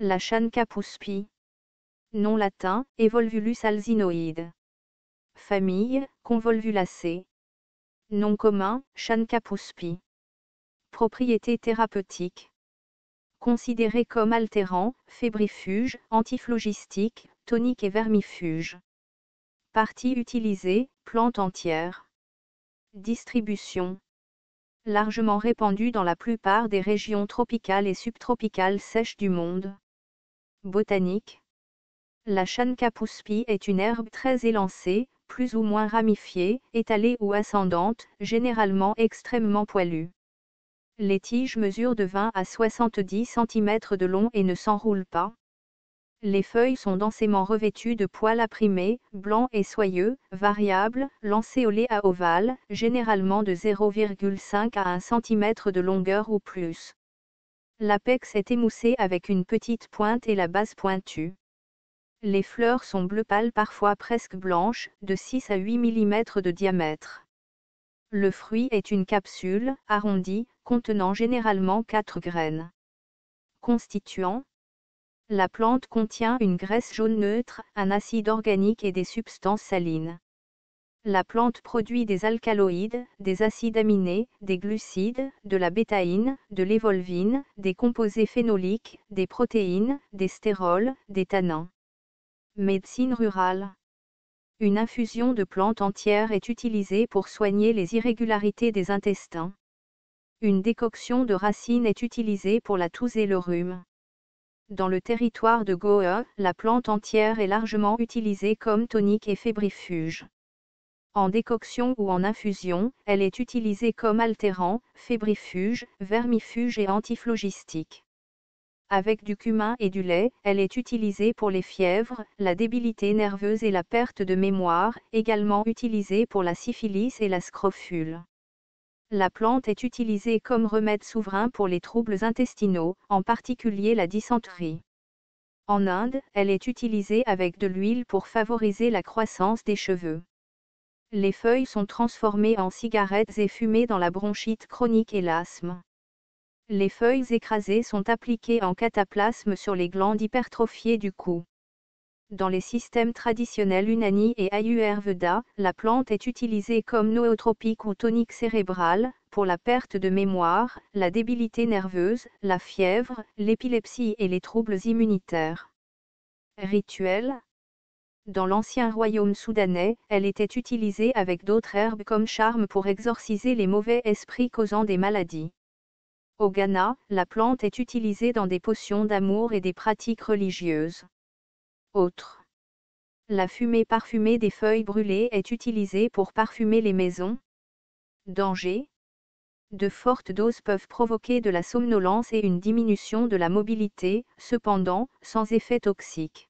La Chancapuspi. Nom latin, Evolvulus alsinoide. Famille, Convolvulacées. Nom commun, Chancapuspi. Propriétés thérapeutiques. Considéré comme altérant, fébrifuge, antiphlogistique, tonique et vermifuge. Partie utilisée, plante entière. Distribution. Largement répandue dans la plupart des régions tropicales et subtropicales sèches du monde. Botanique. La Chancapuspi est une herbe très élancée, plus ou moins ramifiée, étalée ou ascendante, généralement extrêmement poilue. Les tiges mesurent de 20 à 70 cm de long et ne s'enroulent pas. Les feuilles sont densément revêtues de poils apprimés, blancs et soyeux, variables, lancéolés à ovales, généralement de 0,5 à 1 cm de longueur ou plus. L'apex est émoussé avec une petite pointe et la base pointue. Les fleurs sont bleu pâle, parfois presque blanches, de 6 à 8 mm de diamètre. Le fruit est une capsule, arrondie, contenant généralement 4 graines. Constituants. La plante contient une graisse jaune neutre, un acide organique et des substances salines. La plante produit des alcaloïdes, des acides aminés, des glucides, de la bétaïne, de l'évolvine, des composés phénoliques, des protéines, des stérols, des tannins. Médecine rurale. Une infusion de plantes entières est utilisée pour soigner les irrégularités des intestins. Une décoction de racines est utilisée pour la toux et le rhume. Dans le territoire de Goa, la plante entière est largement utilisée comme tonique et fébrifuge. En décoction ou en infusion, elle est utilisée comme altérant, fébrifuge, vermifuge et antiphlogistique. Avec du cumin et du lait, elle est utilisée pour les fièvres, la débilité nerveuse et la perte de mémoire, également utilisée pour la syphilis et la scrofule. La plante est utilisée comme remède souverain pour les troubles intestinaux, en particulier la dysenterie. En Inde, elle est utilisée avec de l'huile pour favoriser la croissance des cheveux. Les feuilles sont transformées en cigarettes et fumées dans la bronchite chronique et l'asthme. Les feuilles écrasées sont appliquées en cataplasme sur les glandes hypertrophiées du cou. Dans les systèmes traditionnels Unani et Ayurveda, la plante est utilisée comme nootropique ou tonique cérébral, pour la perte de mémoire, la débilité nerveuse, la fièvre, l'épilepsie et les troubles immunitaires. Rituel. Dans l'ancien royaume soudanais, elle était utilisée avec d'autres herbes comme charme pour exorciser les mauvais esprits causant des maladies. Au Ghana, la plante est utilisée dans des potions d'amour et des pratiques religieuses. Autres. La fumée parfumée des feuilles brûlées est utilisée pour parfumer les maisons. Danger. De fortes doses peuvent provoquer de la somnolence et une diminution de la mobilité, cependant, sans effet toxique.